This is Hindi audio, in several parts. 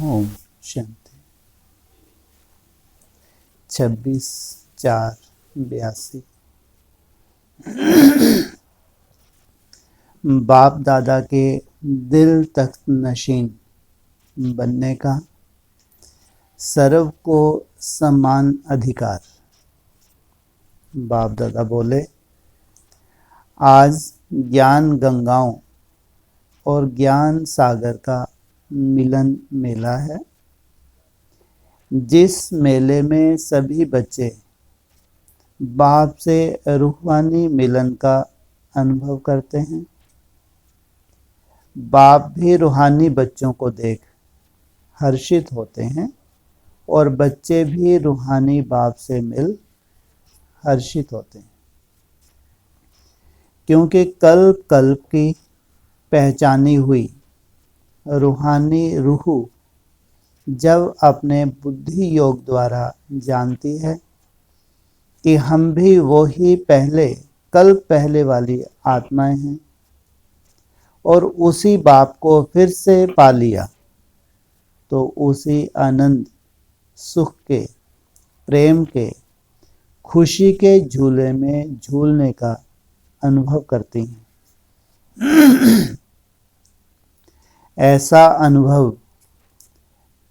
ओम शांति। 26/4/82 बाप दादा के दिल तख्त नशीन बनने का सर्व को समान अधिकार। बाप दादा बोले, आज ज्ञान गंगाओं और ज्ञान सागर का मिलन मेला है। जिस मेले में सभी बच्चे बाप से रूहानी मिलन का अनुभव करते हैं। बाप भी रूहानी बच्चों को देख हर्षित होते हैं और बच्चे भी रूहानी बाप से मिल हर्षित होते हैं, क्योंकि कल्प कल्प की पहचानी हुई रूहानी रूह जब अपने बुद्धि योग द्वारा जानती है कि हम भी वही कल्प पहले वाली आत्माएं हैं और उसी बाप को फिर से पा लिया, तो उसी आनंद, सुख के, प्रेम के, खुशी के झूले में झूलने का अनुभव करती हैं। ऐसा अनुभव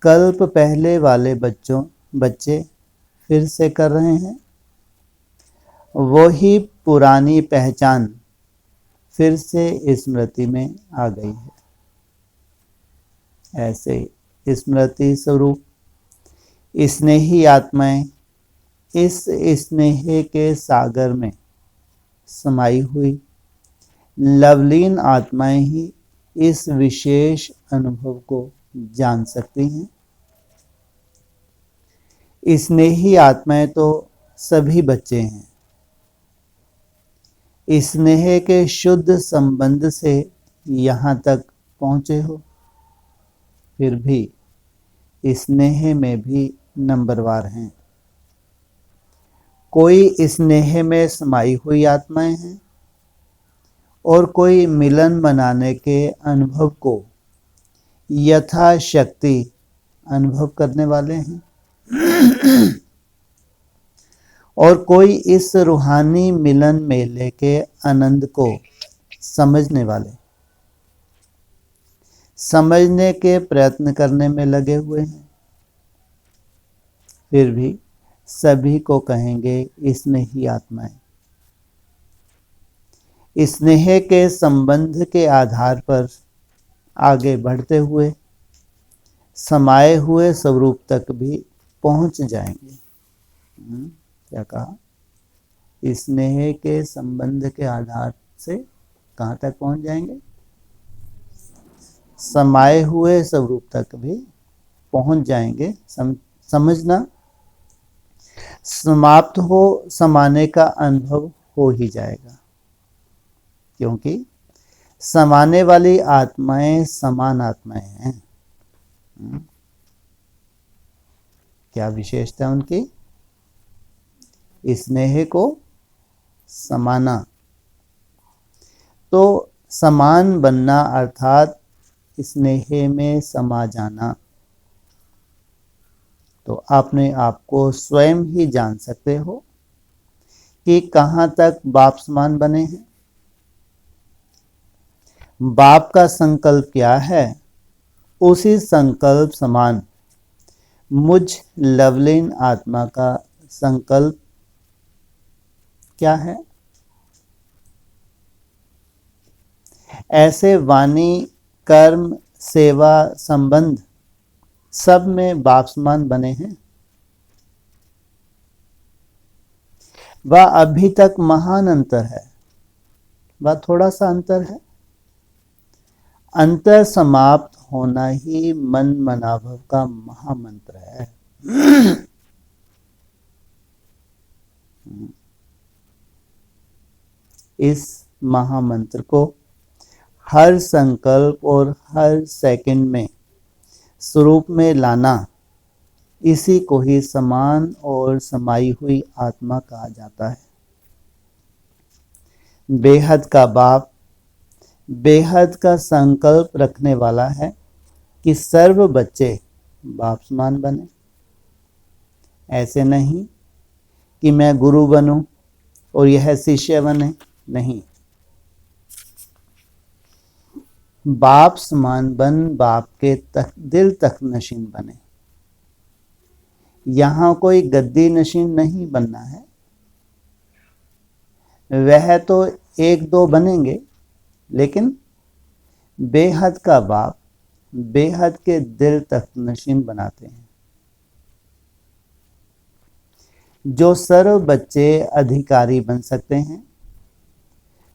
कल्प पहले वाले बच्चे फिर से कर रहे हैं। वही पुरानी पहचान फिर से स्मृति में आ गई है। ऐसे स्मृति स्वरूप स्नेही आत्माएं इस स्नेह के सागर में समाई हुई लवलीन आत्माएं ही इस विशेष अनुभव को जान सकती हैं। स्नेही आत्माएं तो सभी बच्चे हैं। स्नेह के शुद्ध संबंध से यहाँ तक पहुँचे हो, फिर भी स्नेह में भी नंबरवार हैं। कोई स्नेह में समाई हुई आत्माएं हैं और कोई मिलन मनाने के अनुभव को यथाशक्ति अनुभव करने वाले हैं और कोई इस रूहानी मिलन मेले के आनंद को समझने के प्रयत्न करने में लगे हुए हैं। फिर भी सभी को कहेंगे स्नेही आत्माएं। स्नेह के संबंध के आधार पर आगे बढ़ते हुए समाये हुए स्वरूप तक भी पहुंच जाएंगे। क्या कहा? स्नेह के संबंध के आधार से कहाँ तक पहुंच जाएंगे? समाये हुए स्वरूप तक भी पहुंच जाएंगे। समझना, समाप्त हो समाने का अनुभव हो ही जाएगा, क्योंकि समाने वाली आत्माएं समान आत्माएं हैं। क्या विशेषता उनकी? स्नेह को समाना। तो समान बनना अर्थात स्नेह में समा जाना। तो अपने आप को स्वयं ही जान सकते हो कि कहाँ तक बाप समान बने हैं। बाप का संकल्प क्या है, उसी संकल्प समान मुझ लवलीन आत्मा का संकल्प क्या है। ऐसे वाणी, कर्म, सेवा, संबंध सब में बाप समान बने हैं। वह अभी तक महान अंतर है, वह थोड़ा सा अंतर है। अंतर समाप्त होना ही मन मनाभव का महामंत्र है। इस महामंत्र को हर संकल्प और हर सेकंड में स्वरूप में लाना, इसी को ही समान और समाई हुई आत्मा कहा जाता है। बेहद का बाप बेहद का संकल्प रखने वाला है कि सर्व बच्चे बाप समान बने। ऐसे नहीं कि मैं गुरु बनूं और यह शिष्य बने, नहीं। बाप समान बन बाप के तक दिल तक नशीन बने। यहां कोई गद्दी नशीन नहीं बनना है। वह तो एक दो बनेंगे, लेकिन बेहद का बाप बेहद के दिल तक नशीन बनाते हैं। जो सर्व बच्चे अधिकारी बन सकते हैं,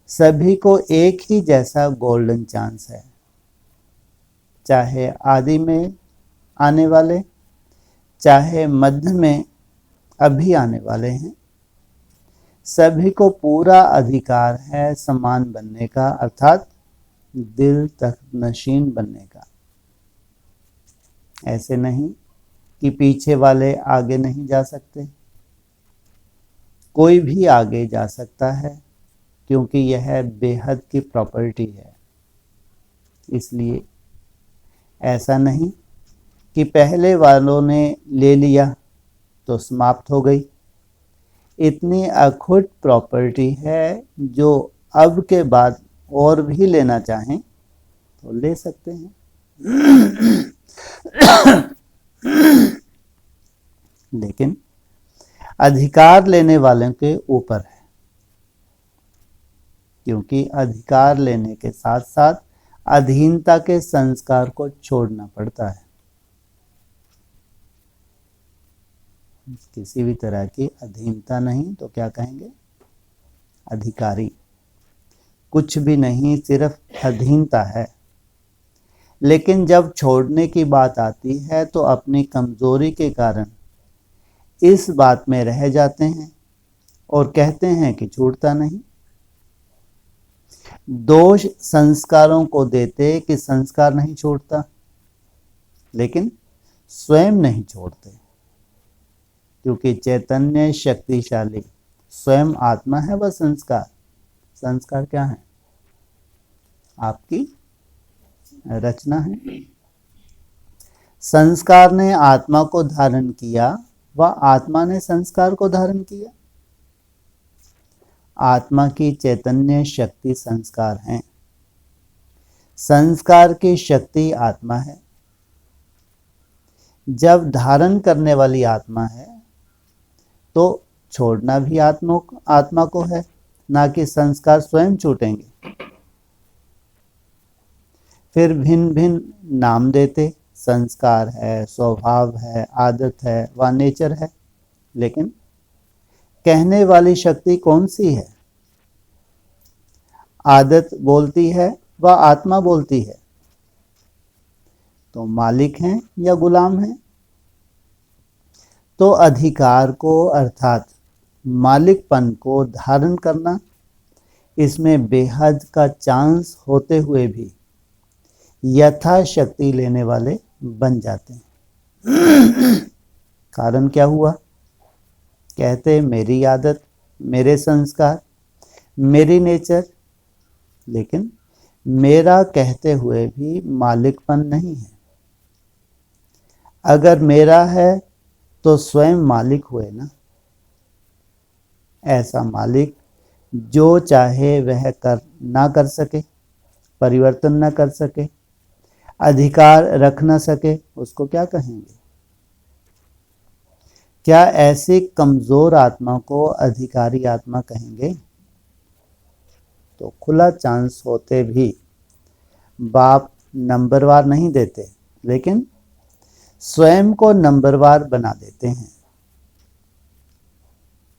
सभी को एक ही जैसा गोल्डन चांस है। चाहे आदि में आने वाले, चाहे मध्य में अभी आने वाले हैं, सभी को पूरा अधिकार है समान बनने का, अर्थात दिल तक नशीन बनने का। ऐसे नहीं कि पीछे वाले आगे नहीं जा सकते। कोई भी आगे जा सकता है, क्योंकि यह बेहद की प्रॉपर्टी है। इसलिए ऐसा नहीं कि पहले वालों ने ले लिया तो समाप्त हो गई। इतनी अखुट प्रॉपर्टी है, जो अब के बाद और भी लेना चाहें तो ले सकते हैं। लेकिन अधिकार लेने वालों के ऊपर है, क्योंकि अधिकार लेने के साथ साथ अधीनता के संस्कार को छोड़ना पड़ता है। किसी भी तरह की अधीनता नहीं तो क्या कहेंगे? अधिकारी। कुछ भी नहीं, सिर्फ अधीनता है। लेकिन जब छोड़ने की बात आती है तो अपनी कमजोरी के कारण इस बात में रह जाते हैं और कहते हैं कि छूटता नहीं। दोष संस्कारों को देते कि संस्कार नहीं छोड़ता, लेकिन स्वयं नहीं छोड़ते, क्योंकि चैतन्य शक्तिशाली स्वयं आत्मा है। वह संस्कार, संस्कार क्या है? आपकी रचना है। संस्कार ने आत्मा को धारण किया, वह आत्मा ने संस्कार को धारण किया। आत्मा की चैतन्य शक्ति संस्कार है, संस्कार की शक्ति आत्मा है। जब धारण करने वाली आत्मा है तो छोड़ना भी आत्मा को है, ना कि संस्कार स्वयं छूटेंगे। फिर भिन्न भिन्न नाम देते, संस्कार है, स्वभाव है, आदत है, व नेचर है। लेकिन कहने वाली शक्ति कौन सी है? आदत बोलती है व आत्मा बोलती है। तो मालिक हैं या गुलाम हैं? तो अधिकार को अर्थात मालिकपन को धारण करना, इसमें बेहद का चांस होते हुए भी यथाशक्ति लेने वाले बन जाते हैं। कारण क्या हुआ? कहते मेरी आदत, मेरे संस्कार, मेरी नेचर, लेकिन मेरा कहते हुए भी मालिकपन नहीं है। अगर मेरा है तो स्वयं मालिक हुए ना। ऐसा मालिक जो चाहे वह ना कर सके, परिवर्तन ना कर सके, अधिकार रख ना सके, उसको क्या कहेंगे? क्या ऐसी कमजोर आत्मा को अधिकारी आत्मा कहेंगे? तो खुला चांस होते भी बाप नंबरवार नहीं देते, लेकिन स्वयं को नंबरवार बना देते हैं।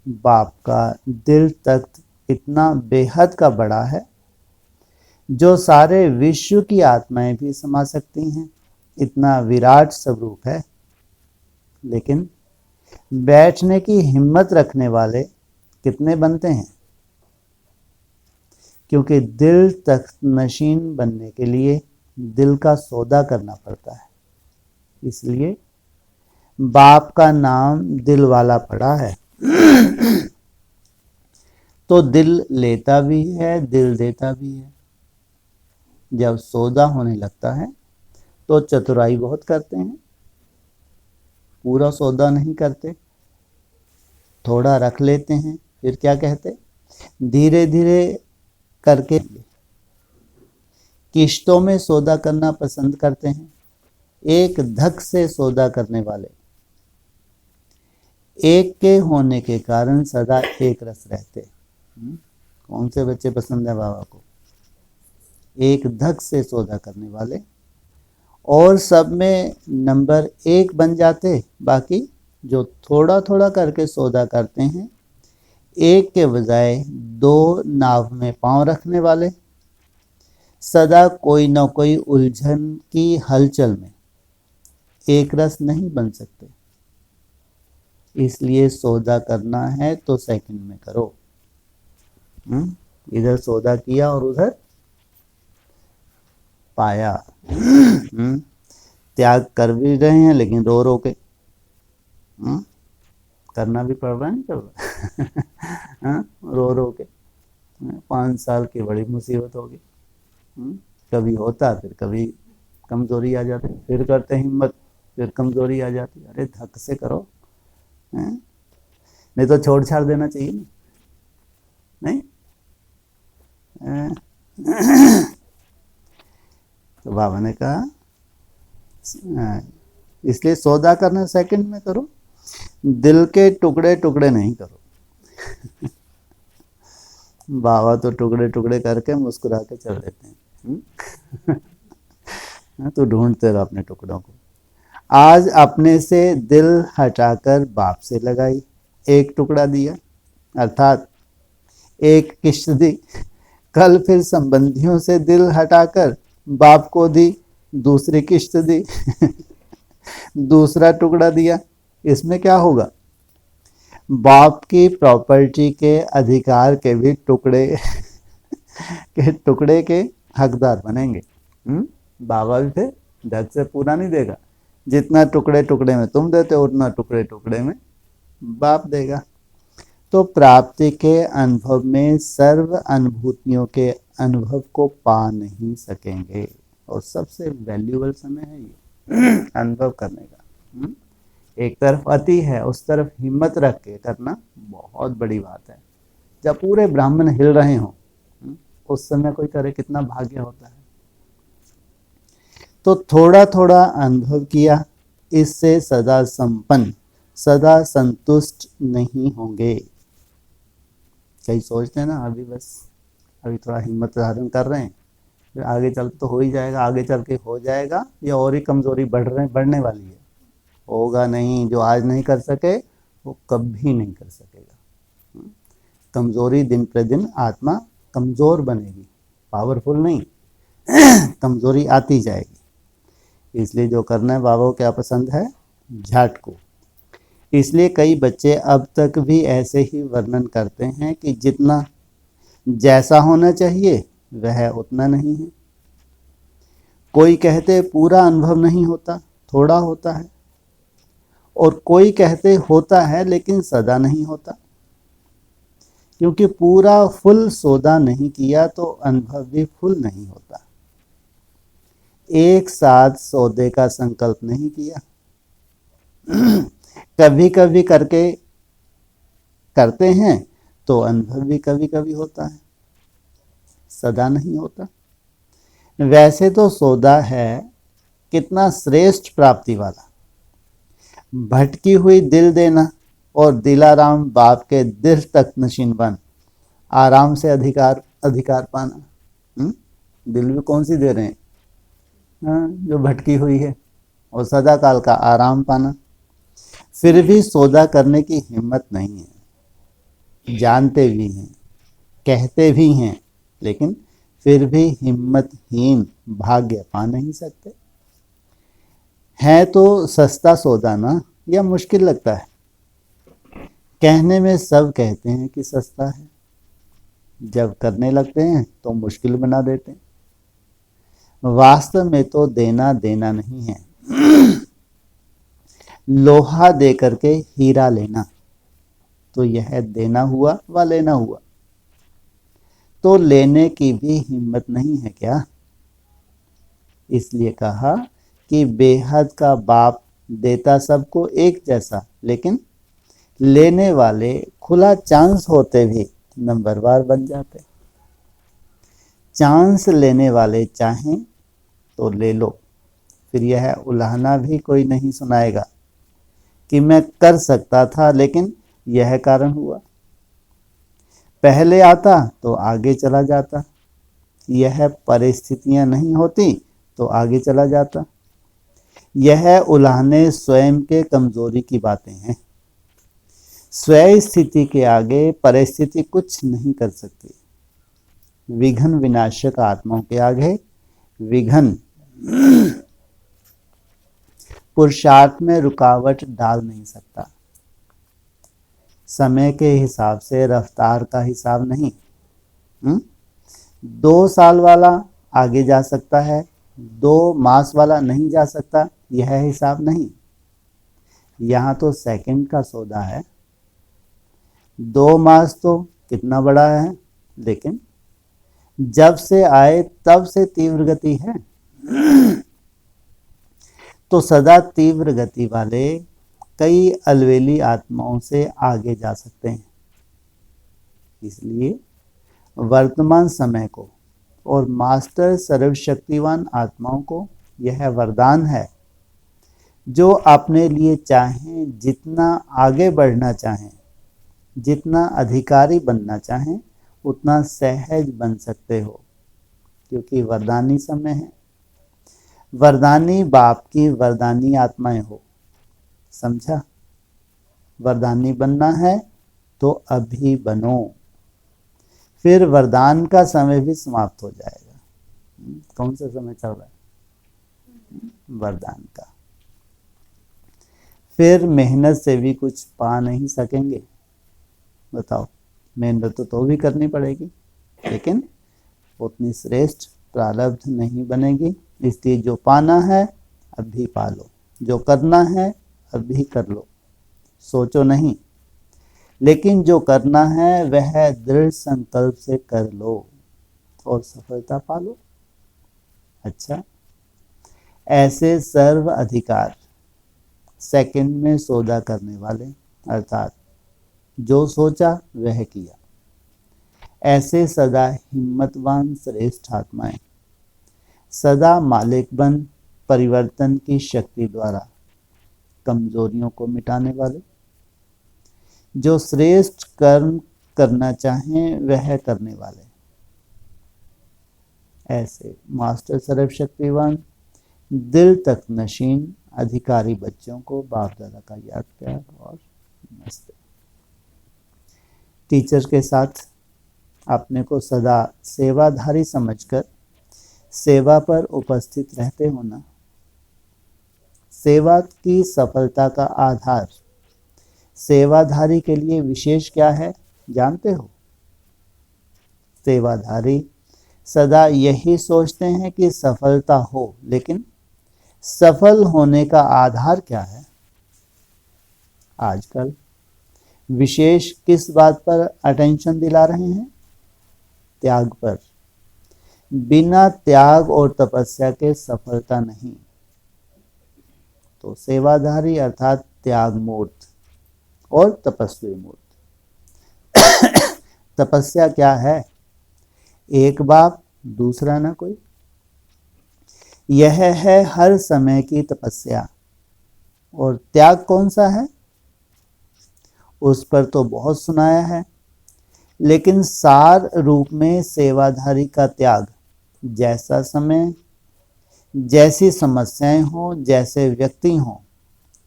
बाप का दिल तख्त इतना बेहद का बड़ा है, जो सारे विश्व की आत्माएं भी समा सकती हैं। इतना विराट स्वरूप है। लेकिन बैठने की हिम्मत रखने वाले कितने बनते हैं? क्योंकि दिल तख्त नशीन बनने के लिए दिल का सौदा करना पड़ता है। इसलिए बाप का नाम दिल वाला पड़ा है। तो दिल लेता भी है, दिल देता भी है। जब सौदा होने लगता है तो चतुराई बहुत करते हैं। पूरा सौदा नहीं करते, थोड़ा रख लेते हैं, फिर क्या कहते, धीरे धीरे करके किश्तों में सौदा करना पसंद करते हैं। एक धक से सौदा करने वाले, एक के होने के कारण सदा एक रस रहते। कौन से बच्चे पसंद है बाबा को? एक धक से सौदा करने वाले, और सब में नंबर 1 बन जाते। बाकी जो थोड़ा थोड़ा करके सौदा करते हैं, एक के बजाय 2 नाव में पांव रखने वाले, सदा कोई न कोई उलझन की हलचल में एक रस नहीं बन सकते। इसलिए सौदा करना है तो सेकंड में करो। इधर सौदा किया और उधर पाया। त्याग कर भी रहे हैं लेकिन रो रो के। करना भी पड़ रहा है, नहीं कर रहा रो रो के। 5 साल की बड़ी मुसीबत होगी। कभी होता, फिर कभी कमजोरी आ जाती, फिर करते हिम्मत, फिर कमजोरी आ जाती। अरे धक से करो, नहीं तो छोड़ छाड़ देना चाहिए ना, नहीं? तो बाबा ने कहा इसलिए सौदा करना सेकंड में करो, दिल के टुकड़े टुकड़े नहीं करो। बाबा तो टुकड़े टुकड़े करके मुस्कुरा के चल देते हैं। तो ढूंढते रहो अपने टुकड़ों को। आज अपने से दिल हटाकर बाप से लगाई, एक टुकड़ा दिया, अर्थात एक किश्त दी। कल फिर संबंधियों से दिल हटाकर बाप को दी, दूसरी किश्त दी। दूसरा टुकड़ा दिया। इसमें क्या होगा? बाप की प्रॉपर्टी के अधिकार के भी टुकड़े के हकदार बनेंगे। बाबा भी फिर ढंग से पूरा नहीं देगा। जितना टुकड़े टुकड़े में तुम देते हो, उतना टुकड़े टुकड़े में बाप देगा। तो प्राप्ति के अनुभव में सर्व अनुभूतियों के अनुभव को पा नहीं सकेंगे। और सबसे वैल्यूएबल समय है ये अनुभव करने का। एक तरफ अति है, उस तरफ हिम्मत रख के करना बहुत बड़ी बात है। जब पूरे ब्राह्मण हिल रहे हों, उस समय कोई करे, कितना भाग्य होता है। तो थोड़ा थोड़ा अनुभव किया, इससे सदा संपन्न, सदा संतुष्ट नहीं होंगे। कई सोचते हैं ना, अभी थोड़ा हिम्मत धारण कर रहे हैं, फिर आगे चल तो हो ही जाएगा, आगे चल के हो जाएगा, या और ही कमजोरी बढ़ने वाली है। होगा नहीं। जो आज नहीं कर सके वो कभी नहीं कर सकेगा। कमजोरी दिन प्रतिदिन आत्मा कमजोर बनेगी, पावरफुल नहीं। कमजोरी आती जाएगी। इसलिए जो करना है, बाबा को क्या पसंद है? झट को। इसलिए कई बच्चे अब तक भी ऐसे ही वर्णन करते हैं कि जितना जैसा होना चाहिए वह उतना नहीं है। कोई कहते पूरा अनुभव नहीं होता, थोड़ा होता है, और कोई कहते होता है लेकिन सदा नहीं होता। क्योंकि पूरा फुल सौदा नहीं किया तो अनुभव भी फुल नहीं होता। एक साथ सौदे का संकल्प नहीं किया, कभी कभी करते हैं तो अनुभव भी कभी कभी होता है, सदा नहीं होता। वैसे तो सौदा है कितना श्रेष्ठ प्राप्ति वाला, भटकी हुई दिल देना और दिलाराम बाप के दिल तक नशीन बन आराम से अधिकार पाना। दिल भी कौन सी दे रहे हैं? जो भटकी हुई है, और सदा काल का आराम पाना। फिर भी सौदा करने की हिम्मत नहीं है। जानते भी हैं, कहते भी हैं, लेकिन फिर भी हिम्मतहीन, भाग्य पा नहीं सकते। है तो सस्ता सौदा ना, या मुश्किल लगता है? कहने में सब कहते हैं कि सस्ता है, जब करने लगते हैं तो मुश्किल बना देते हैं। वास्तव में तो देना देना नहीं है, लोहा दे करके हीरा लेना, तो यह देना हुआ व लेना हुआ। तो लेने की भी हिम्मत नहीं है क्या? इसलिए कहा कि बेहद का बाप देता सबको एक जैसा, लेकिन लेने वाले खुला चांस होते भी नंबरवार बन जाते। चांस लेने वाले चाहें तो ले लो, फिर यह उलाहना भी कोई नहीं सुनाएगा कि मैं कर सकता था लेकिन यह कारण हुआ। पहले आता तो आगे चला जाता, यह परिस्थितियां नहीं होती तो आगे चला जाता। यह उलाहने स्वयं के कमजोरी की बातें हैं। स्वयं स्थिति के आगे परिस्थिति कुछ नहीं कर सकती। विघन विनाशक आत्माओं के आगे विघन पुरुषार्थ में रुकावट डाल नहीं सकता। समय के हिसाब से, रफ्तार का हिसाब नहीं। 2 साल वाला आगे जा सकता है, 2 मास वाला नहीं जा सकता, यह हिसाब नहीं। यहाँ तो सेकंड का सौदा है। 2 मास तो कितना बड़ा है, लेकिन जब से आए तब से तीव्र गति है। तो सदा तीव्र गति वाले कई अलवेली आत्माओं से आगे जा सकते हैं। इसलिए वर्तमान समय को और मास्टर सर्वशक्तिवान आत्माओं को यह वरदान है, जो अपने लिए चाहें, जितना आगे बढ़ना चाहें, जितना अधिकारी बनना चाहें, उतना सहज बन सकते हो, क्योंकि वरदानी समय है। वरदानी बाप की वरदानी आत्माएं हो, समझा? वरदानी बनना है तो अभी बनो, फिर वरदान का समय भी समाप्त हो जाएगा। कौन सा समय चल रहा है? वरदान का। फिर मेहनत से भी कुछ पा नहीं सकेंगे। बताओ, मेहनत तो भी करनी पड़ेगी, लेकिन उतनी श्रेष्ठ प्रारब्ध नहीं बनेगी। इसलिए जो पाना है अभी पा लो, जो करना है अभी कर लो, सोचो नहीं। लेकिन जो करना है वह दृढ़ संकल्प से कर लो और सफलता पा लो। अच्छा, ऐसे सर्व अधिकार सेकंड में सौदा करने वाले, अर्थात जो सोचा वह किया, ऐसे सदा हिम्मतवान श्रेष्ठ आत्माएं, सदा मालिक बन परिवर्तन की शक्ति द्वारा कमजोरियों को मिटाने वाले, जो श्रेष्ठ कर्म करना चाहें वह करने वाले, ऐसे मास्टर सर्वशक्तिवान दिल तक नशीन अधिकारी बच्चों को बाप दादा का याद प्यार और नमस्ते। टीचर के साथ अपने को सदा सेवाधारी समझकर सेवा पर उपस्थित रहते हो ना। सेवा की सफलता का आधार सेवाधारी के लिए विशेष क्या है, जानते हो? सेवाधारी सदा यही सोचते हैं कि सफलता हो, लेकिन सफल होने का आधार क्या है? आजकल विशेष किस बात पर अटेंशन दिला रहे हैं? त्याग पर। बिना त्याग और तपस्या के सफलता नहीं। तो सेवाधारी अर्थात त्याग मूर्त और तपस्वी मूर्त। तपस्या क्या है? एक बाप, दूसरा ना कोई। यह है हर समय की तपस्या। और त्याग कौन सा है? उस पर तो बहुत सुनाया है, लेकिन सार रूप में सेवाधारी का त्याग, जैसा समय, जैसी समस्याएं हो, जैसे व्यक्ति हो,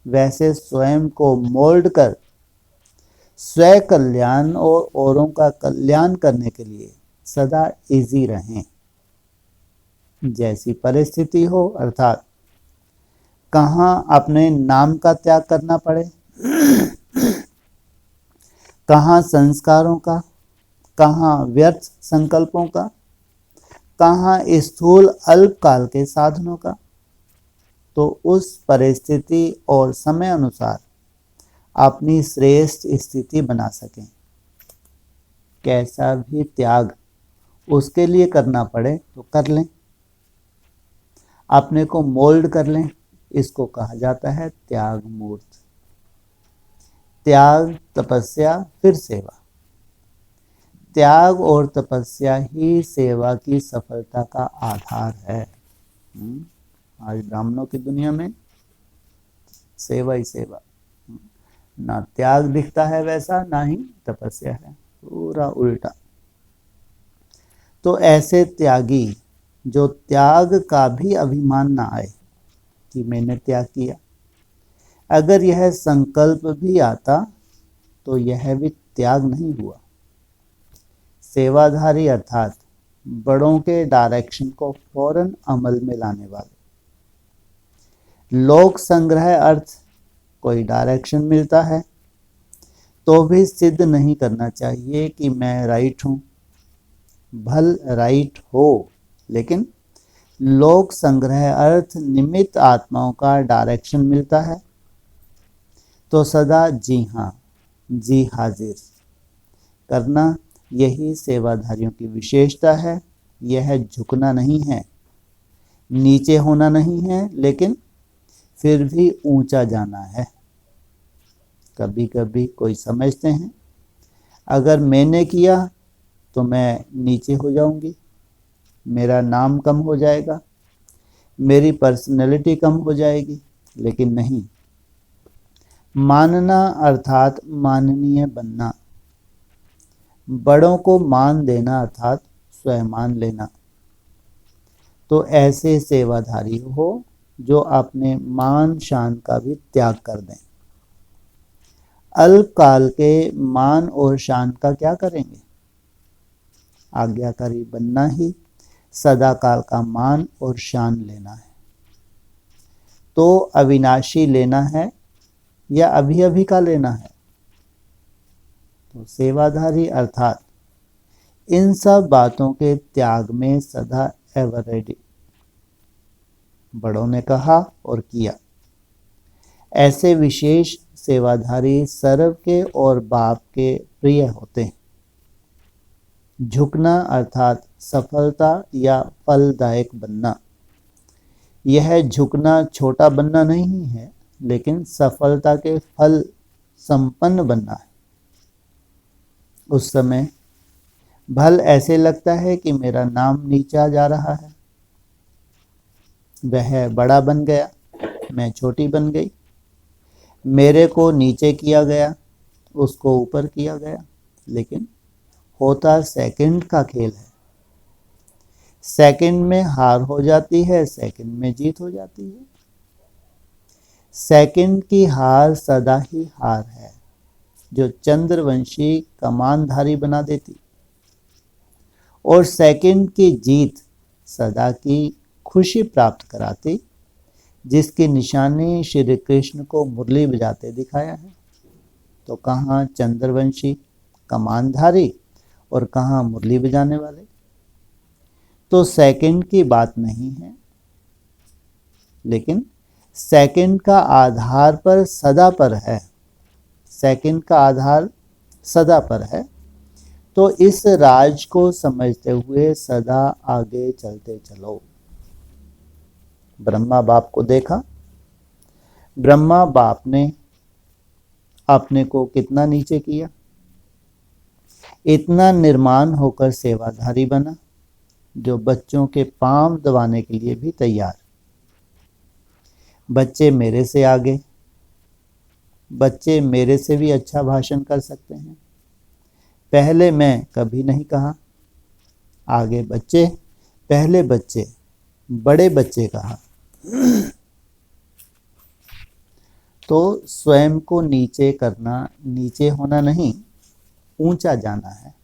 वैसे स्वयं को मोल्ड कर स्वयं कल्याण और औरों का कल्याण करने के लिए सदा इजी रहें। जैसी परिस्थिति हो, अर्थात कहाँ अपने नाम का त्याग करना पड़े, कहाँ संस्कारों का, कहाँ व्यर्थ संकल्पों का, कहाँ स्थूल अल्पकाल के साधनों का, तो उस परिस्थिति और समय अनुसार अपनी श्रेष्ठ स्थिति बना सकें। कैसा भी त्याग उसके लिए करना पड़े तो कर लें, अपने को मोल्ड कर लें, इसको कहा जाता है त्याग मूर्त। त्याग, तपस्या, फिर सेवा। त्याग और तपस्या ही सेवा की सफलता का आधार है। आज ब्राह्मणों की दुनिया में सेवा ही सेवा, ना त्याग दिखता है वैसा, ना ही तपस्या है, पूरा उल्टा। तो ऐसे त्यागी जो त्याग का भी अभिमान ना आए कि मैंने त्याग किया, अगर यह संकल्प भी आता तो यह भी त्याग नहीं हुआ। सेवाधारी अर्थात बड़ों के डायरेक्शन को फौरन अमल में लाने वाले। लोक संग्रह अर्थ कोई डायरेक्शन मिलता है तो भी सिद्ध नहीं करना चाहिए कि मैं राइट हूं। भल राइट हो, लेकिन लोक संग्रह अर्थ निमित्त आत्माओं का डायरेक्शन मिलता है तो सदा जी हाँ, जी हाजिर करना, यही सेवाधारियों की विशेषता है। यह झुकना नहीं है, नीचे होना नहीं है, लेकिन फिर भी ऊंचा जाना है। कभी कभी कोई समझते हैं अगर मैंने किया तो मैं नीचे हो जाऊंगी, मेरा नाम कम हो जाएगा, मेरी पर्सनैलिटी कम हो जाएगी। लेकिन नहीं, मानना अर्थात माननीय बनना, बड़ों को मान देना अर्थात स्वयं मान लेना। तो ऐसे सेवाधारी हो जो अपने मान शान का भी त्याग कर दें। अल्पकाल के मान और शान का क्या करेंगे? आज्ञाकारी बनना ही सदाकाल का मान और शान लेना है। तो अविनाशी लेना है या अभी अभी का लेना है? तो सेवाधारी अर्थात इन सब बातों के त्याग में सदा एवर रेडी। बड़ों ने कहा और किया। ऐसे विशेष सेवाधारी सर्व के और बाप के प्रिय होते हैं। झुकना अर्थात सफलता या फलदायक बनना। यह झुकना छोटा बनना नहीं है, लेकिन सफलता के फल संपन्न बनना है। उस समय भल ऐसे लगता है कि मेरा नाम नीचा जा रहा है, वह बड़ा बन गया, मैं छोटी बन गई, मेरे को नीचे किया गया, उसको ऊपर किया गया। लेकिन होता सेकंड का खेल है। सेकंड में हार हो जाती है, सेकंड में जीत हो जाती है। सेकंड की हार सदा ही हार है, जो चंद्रवंशी कमानधारी बना देती, और सेकंड की जीत सदा की खुशी प्राप्त कराती, जिसकी निशानी श्री कृष्ण को मुरली बजाते दिखाया है। तो कहाँ चंद्रवंशी कमानधारी और कहाँ मुरली बजाने वाले? तो सेकंड की बात नहीं है, लेकिन सेकंड का आधार पर सदा पर है। सेकंड का आधार सदा पर है। तो इस राज को समझते हुए सदा आगे चलते चलो। ब्रह्मा बाप को देखा, ब्रह्मा बाप ने अपने को कितना नीचे किया, इतना निर्माण होकर सेवाधारी बना जो बच्चों के पांव दबाने के लिए भी तैयार। बच्चे मेरे से आगे, बच्चे मेरे से भी अच्छा भाषण कर सकते हैं। पहले मैं कभी नहीं कहा, आगे बच्चे, पहले बच्चे, बड़े बच्चे कहा। तो स्वयं को नीचे करना, नीचे होना नहीं, ऊंचा जाना है।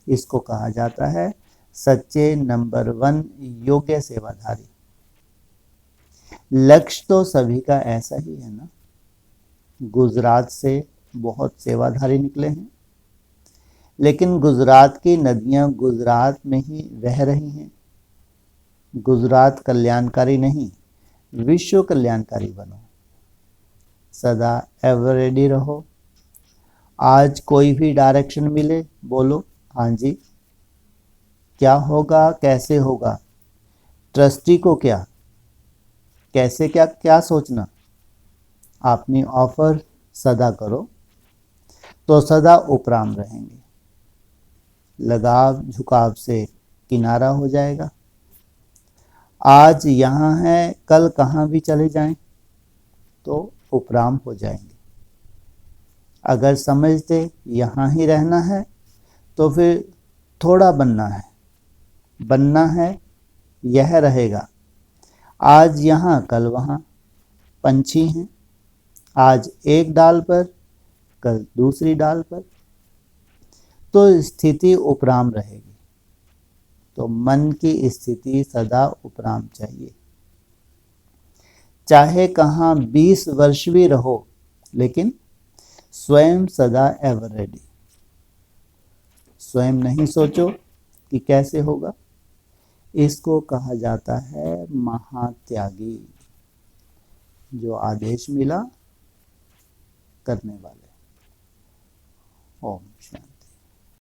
इसको कहा जाता है सच्चे नंबर 1 योग्य सेवाधारी। लक्ष्य तो सभी का ऐसा ही है ना। गुजरात से बहुत सेवाधारी निकले हैं, लेकिन गुजरात की नदियां गुजरात में ही बह रही हैं। गुजरात कल्याणकारी नहीं, विश्व कल्याणकारी बनो। सदा एवर रेडी रहो। आज कोई भी डायरेक्शन मिले, बोलो हाँ जी। क्या होगा, कैसे होगा, ट्रस्टी को क्या, कैसे क्या क्या सोचना, अपनी ऑफर सदा करो तो सदा उपराम रहेंगे। लगाव झुकाव से किनारा हो जाएगा। आज यहाँ है कल कहाँ भी चले जाएं तो उपराम हो जाएंगे। अगर समझते यहाँ ही रहना है तो फिर थोड़ा बनना है यह रहेगा। आज यहाँ कल वहाँ, पंछी हैं आज एक डाल पर कल दूसरी डाल पर, तो स्थिति उपराम रहेगी। तो मन की स्थिति सदा उपराम चाहिए। चाहे कहाँ 20 वर्ष भी रहो, लेकिन स्वयं सदा एवर रेडी। स्वयं नहीं सोचो कि कैसे होगा। इसको कहा जाता है महात्यागी, जो आदेश मिला करने वाले। ओम शांति।